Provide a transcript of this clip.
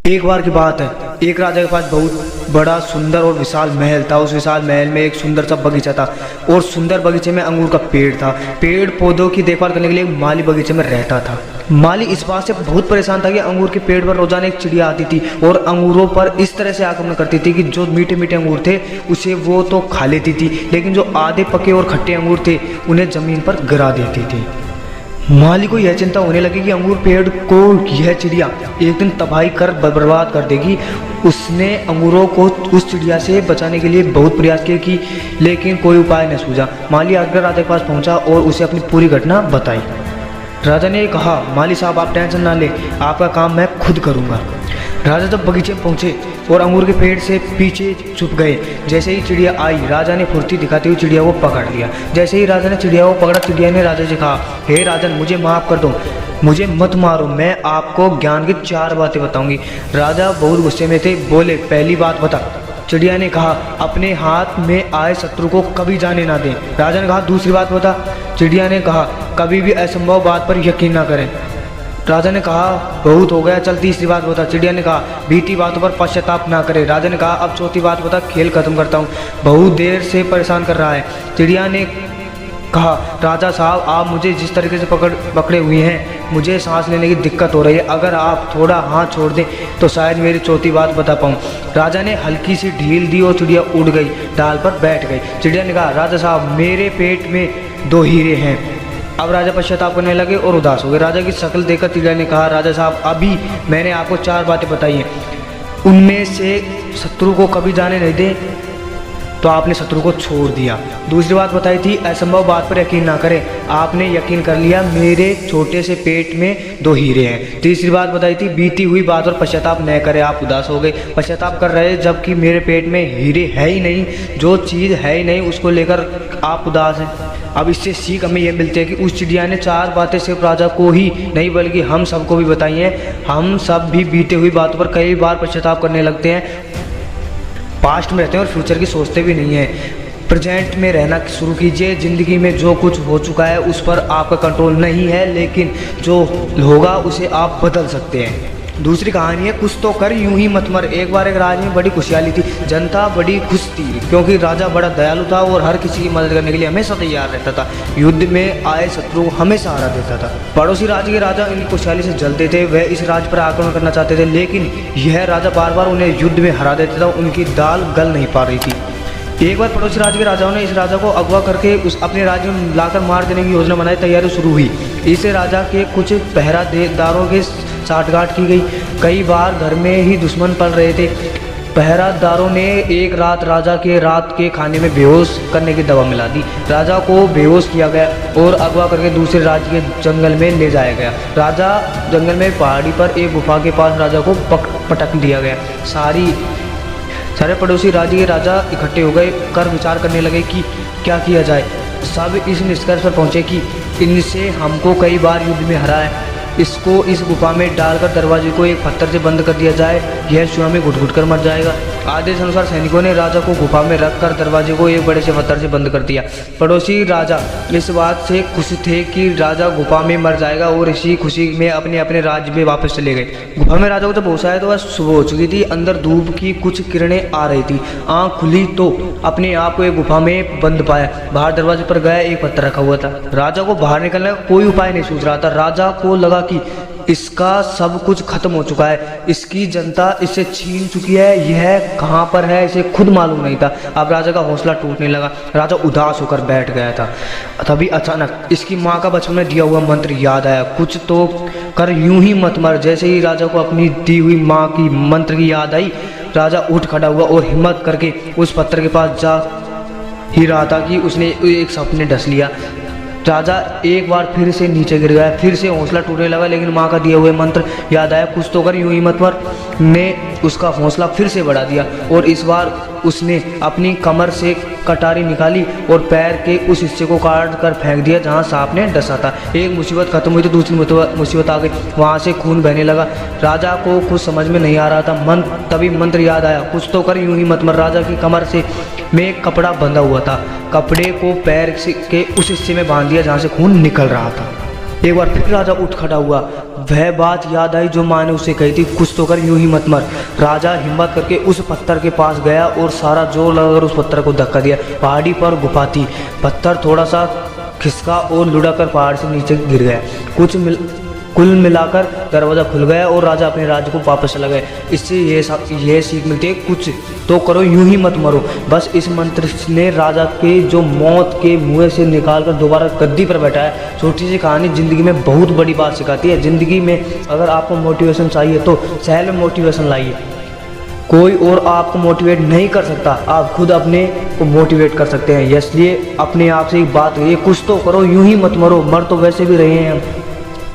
एक बार की बात है, एक राजा के पास बहुत बड़ा सुंदर और विशाल महल था। उस विशाल महल में एक सुंदर सा बगीचा था और सुंदर बगीचे में अंगूर का पेड़ था। पेड़ पौधों की देखभाल करने के लिए एक माली बगीचे में रहता था। माली इस बात से बहुत परेशान था कि अंगूर के पेड़ पर रोजाना एक चिड़िया आती थी और अंगूरों पर इस तरह से आक्रमण करती थी कि जो मीठे मीठे अंगूर थे उसे वो तो खा लेती थी, लेकिन जो आधे पके और खट्टे अंगूर थे उन्हें जमीन पर गिरा देती थी। माली को यह चिंता होने लगी कि अंगूर पेड़ को यह चिड़िया एक दिन तबाही कर बर्बाद कर देगी। उसने अंगूरों को उस चिड़िया से बचाने के लिए बहुत प्रयास किए लेकिन कोई उपाय न सूझा। माली आगरा राजा के पास पहुंचा और उसे अपनी पूरी घटना बताई। राजा ने कहा, माली साहब आप टेंशन ना ले, आपका काम मैं खुद करूँगा। राजा जब बगीचे में पहुंचे और अंगूर के पेड़ से पीछे छुप गए, जैसे ही चिड़िया आई राजा ने फुर्ती दिखाते हुए चिड़िया को पकड़ लिया। जैसे ही राजा ने चिड़िया को पकड़ा, चिड़िया ने राजा से कहा, हे राजन मुझे माफ़ कर दो, मुझे मत मारो, मैं आपको ज्ञान की 4 बातें बताऊंगी। राजा बहुत गुस्से में थे, बोले पहली बात बता। चिड़िया ने कहा, अपने हाथ में आए शत्रु को कभी जाने ना दें। राजा ने कहा, दूसरी बात बता। चिड़िया ने कहा, कभी भी असंभव बात पर यकीन ना करें। राजा ने कहा, बहुत हो गया, चल तीसरी बात बता। चिड़िया ने कहा, बीती बातों पर पश्चाताप ना करे। राजा ने कहा, अब चौथी बात बता, खेल खत्म करता हूँ, बहुत देर से परेशान कर रहा है। चिड़िया ने कहा, राजा साहब आप मुझे जिस तरीके से पकड़े हुए हैं मुझे सांस लेने की दिक्कत हो रही है, अगर आप थोड़ा हाथ छोड़ दें तो शायद मेरी चौथी बात बता पाऊँ। राजा ने हल्की सी ढील दी और चिड़िया उड़ गई, डाल पर बैठ गई। चिड़िया ने कहा, राजा साहब मेरे पेट में 2 हीरे हैं। अब राजा पश्चाताप करने लगे और उदास हो गए। राजा की शक्ल देखकर चिड़िया ने कहा, राजा साहब अभी मैंने आपको 4 बातें बताई हैं, उनमें से शत्रु को कभी जाने नहीं दें तो आपने शत्रु को छोड़ दिया। दूसरी बात बताई थी असंभव बात पर यकीन ना करें, आपने यकीन कर लिया, मेरे छोटे से पेट में 2 हीरे हैं। तीसरी बात बताई थी बीती हुई बात पर पश्चाताप न करें, आप उदास हो गए, पश्चाताप कर रहे जबकि मेरे पेट में हीरे है ही नहीं, जो चीज़ है ही नहीं उसको लेकर आप उदास हैं। अब इससे सीख हमें यह मिलती है कि उस चिड़िया ने 4 बातें सिर्फ राजा को ही नहीं बल्कि हम सबको भी बताई हैं। हम सब भी बीते हुई बातों पर कई बार पश्चाताप करने लगते हैं, पास्ट में रहते हैं और फ्यूचर की सोचते भी नहीं है। प्रेजेंट में रहना शुरू कीजिए। ज़िंदगी में जो कुछ हो चुका है उस पर आपका कंट्रोल नहीं है, लेकिन जो होगा उसे आप बदल सकते हैं। दूसरी कहानी है, कुछ तो कर यूं ही मत मर। एक बार एक राज्य में बड़ी खुशहाली थी, जनता बड़ी खुश थी क्योंकि राजा बड़ा दयालु था और हर किसी की मदद करने के लिए हमेशा तैयार रहता था। युद्ध में आए शत्रु को हमें सहारा देता था। पड़ोसी राज्य के राजा इन खुशहाली से जलते थे, वह इस राज्य पर आक्रमण करना चाहते थे, लेकिन यह राजा बार बार उन्हें युद्ध में हरा देता था। उनकी दाल गल नहीं पा रही थी। एक बार पड़ोसी राज्य के राजाओं ने इस राजा को अगवा करके अपने राज्य में लाकर मार देने की योजना बनाई। तैयारी शुरू हुई। इस राजा के कुछ पहरादारों के साठगांठ की गई। कई बार घर में ही दुश्मन पल रहे थे। पहरादारों ने एक रात राजा के रात के खाने में बेहोश करने की दवा मिला दी। राजा को बेहोश किया गया और अगवा करके दूसरे राज्य के जंगल में ले जाया गया। राजा जंगल में पहाड़ी पर एक गुफा के पास राजा को पटक दिया गया। सारे पड़ोसी राज्य के राजा इकट्ठे हो गए कर विचार करने लगे कि क्या किया जाए। सब इस निष्कर्ष पर पहुंचे कि इनसे हमको कई बार युद्ध में हरा है, इसको इस गुफा में डालकर दरवाजे को एक पत्थर से बंद कर दिया जाए, यह स्वयं में घुट घुट कर मर जाएगा। आदेश अनुसार सैनिकों ने राजा को गुफा में रखकर दरवाजे को एक बड़े से पत्थर से बंद कर दिया। पड़ोसी राजा इस बात से खुश थे कि राजा गुफा में मर जाएगा और इसी खुशी में अपने अपने राज्य में वापस चले गए। गुफा में राजा को जब होश आया तो वह सुबह हो चुकी थी। अंदर धूप की कुछ किरणें आ रही थी। आँख खुली तो अपने आप को एक गुफा में बंद पाया। बाहर दरवाजे पर गया, एक पत्थर रखा हुआ था। राजा को बाहर निकलने का कोई उपाय नहीं सूझ रहा था। राजा को लगा कि इसका सब कुछ खत्म हो चुका है, इसकी जनता इससे छीन चुकी है, यह कहाँ पर है इसे खुद मालूम नहीं था। अब राजा का हौसला टूटने लगा। राजा उदास होकर बैठ गया था। तभी अचानक इसकी माँ का बचपन में दिया हुआ मंत्र याद आया, कुछ तो कर यूं ही मत मर। जैसे ही राजा को अपनी दी हुई माँ की मंत्र की याद आई, राजा उठ खड़ा हुआ और हिम्मत करके उस पत्थर के पास जा ही रहा था कि उसने एक सांप ने डस लिया। राजा एक बार फिर से नीचे गिर गया, फिर से हौसला टूटने लगा, लेकिन माँ का दिया हुए मंत्र याद आया, कुछ तो कर यूं ही मत मर ने उसका हौसला फिर से बढ़ा दिया और इस बार उसने अपनी कमर से कटारी निकाली और पैर के उस हिस्से को काट कर फेंक दिया जहाँ सांप ने डसा था। एक मुसीबत खत्म हुई तो दूसरी मुसीबत आ गई, वहाँ से खून बहने लगा। राजा को कुछ समझ में नहीं आ रहा था। तभी मंत्र याद आया, कुछ तो कर यूं ही मत मर। राजा की कमर से में एक कपड़ा बंधा हुआ था, कपड़े को पैर के उस हिस्से में बांध दिया जहाँ से खून निकल रहा था। एक बार फिर राजा उठ खड़ा हुआ। वह बात याद आई जो माँ ने उसे कही थी, कुछ तो कर, यूं ही मत मर। राजा हिम्मत करके उस पत्थर के पास गया और सारा जोर लगाकर उस पत्थर को धक्का दिया। पहाड़ी पर गुफा थी, पत्थर थोड़ा सा खिसका और लुढ़क पहाड़ से नीचे गिर गया। कुल मिलाकर दरवाज़ा खुल गया और राजा अपने राज्य को वापस चला गया। इससे यह सीख मिलती है, कुछ तो करो, यूं ही मत मरो। बस इस मंत्र ने राजा के जो मौत के मुँह से निकाल कर दोबारा गद्दी पर बैठाया। छोटी सी कहानी ज़िंदगी में बहुत बड़ी बात सिखाती है। ज़िंदगी में अगर आपको मोटिवेशन चाहिए तो शहर में मोटिवेशन लाइए। कोई और आपको मोटिवेट नहीं कर सकता, आप खुद अपने को मोटिवेट कर सकते हैं। इसलिए अपने आप से एक बात कहिए, कुछ तो करो, यूं ही मत मरो, मर तो वैसे भी रहे हैं हम।